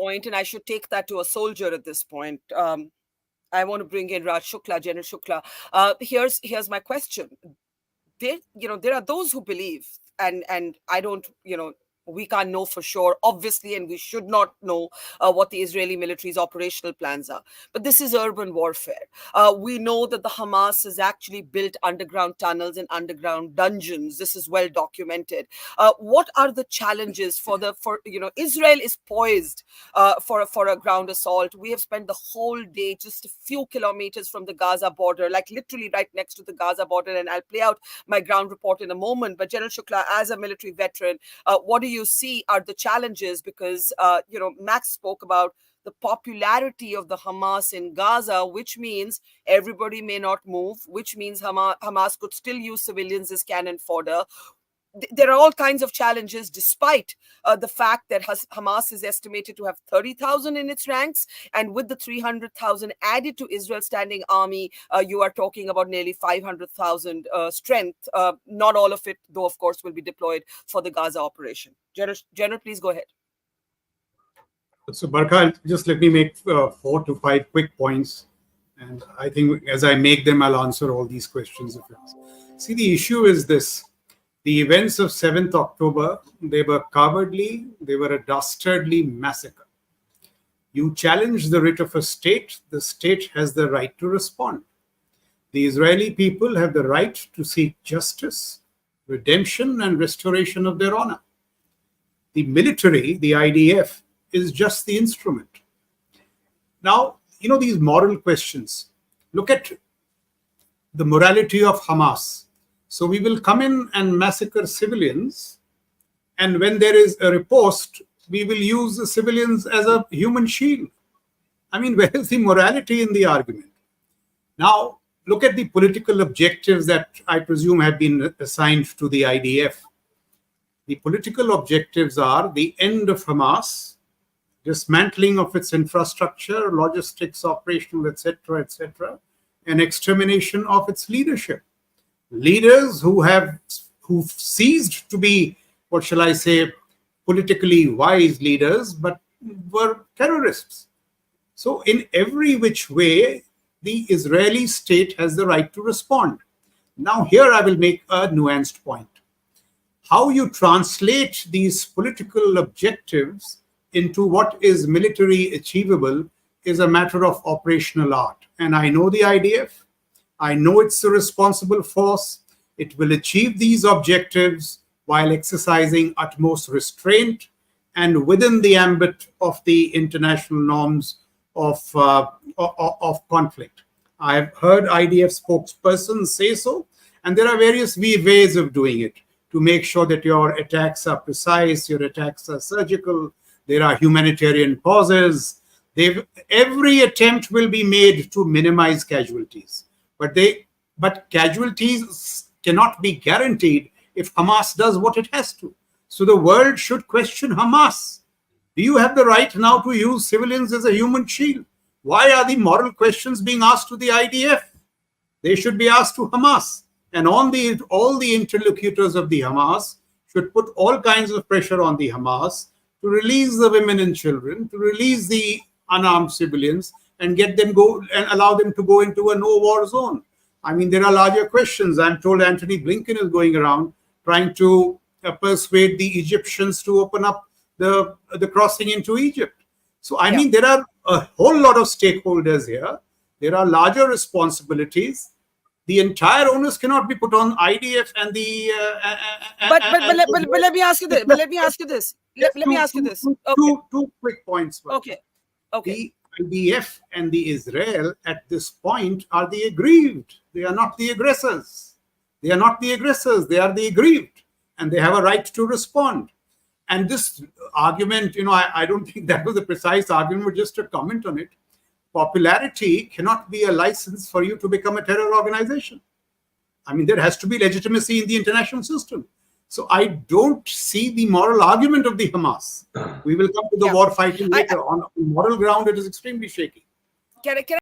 point, and I should take that to a soldier at this point. I want to bring in Raj Shukla, General Shukla. Here's my question. There are those who believe, and I don't, we can't know for sure, obviously, and we should not know what the Israeli military's operational plans are. But this is urban warfare. We know that the Hamas has actually built underground tunnels and underground dungeons. This is well documented. What are the challenges for Israel is poised for a ground assault. We have spent the whole day just a few kilometers from the Gaza border, like literally right next to the Gaza border, and I'll play out my ground report in a moment. But General Shukla, as a military veteran, what do you see are the challenges? Because, Max spoke about the popularity of the Hamas in Gaza, which means everybody may not move, which means Hamas could still use civilians as cannon fodder. There are all kinds of challenges, despite the fact that Hamas is estimated to have 30,000 in its ranks. And with the 300,000 added to Israel's standing army, you are talking about nearly 500,000 strength. Not all of it, though, of course, will be deployed for the Gaza operation. General, please go ahead. So, Barkha, just let me make 4 to 5 quick points. And I think as I make them, I'll answer all these questions of yours. See, the issue is this. The events of 7th October, they were cowardly, they were a dastardly massacre. You challenge the writ of a state, the state has the right to respond. The Israeli people have the right to seek justice, redemption, and restoration of their honor. The military, the IDF, is just the instrument. Now, these moral questions. Look at the morality of Hamas. So we will come in and massacre civilians, and when there is a riposte, we will use the civilians as a human shield. I mean, where is the morality in the argument? Now, look at the political objectives that I presume have been assigned to the IDF. The political objectives are the end of Hamas, dismantling of its infrastructure, logistics, operational, etc., and extermination of its leadership. Leaders who've ceased to be, what shall I say, politically wise leaders, but were terrorists. So in every which way, the Israeli state has the right to respond. Now here I will make a nuanced point. How you translate these political objectives into what is military achievable is a matter of operational art. And I know the IDF. I know it's a responsible force. It will achieve these objectives while exercising utmost restraint and within the ambit of the international norms of conflict. I have heard IDF spokespersons say so, and there are various ways of doing it to make sure that your attacks are precise, your attacks are surgical, there are humanitarian pauses. Every attempt will be made to minimize casualties. But casualties cannot be guaranteed if Hamas does what it has to. So the world should question Hamas. Do you have the right now to use civilians as a human shield? Why are the moral questions being asked to the IDF? They should be asked to Hamas. And all the interlocutors of the Hamas should put all kinds of pressure on the Hamas to release the women and children, to release the unarmed civilians, and get them go and allow them to go into a no-war zone. I mean, there are larger questions. I'm told Antony Blinken is going around trying to persuade the Egyptians to open up the crossing into Egypt. So, I mean, there are a whole lot of stakeholders here. There are larger responsibilities. The entire onus cannot be put on IDF and the... But let me ask you this. Let me ask you this. Two quick points. Okay. The IDF and the Israel at this point are the aggrieved. They are not the aggressors. They are not the aggressors. They are the aggrieved. And they have a right to respond. And this argument, I don't think that was a precise argument, but just a comment on it. Popularity cannot be a license for you to become a terror organization. I mean, there has to be legitimacy in the international system. So I don't see the moral argument of the Hamas. We will come to the war fighting later. On moral ground, it is extremely shaky. Can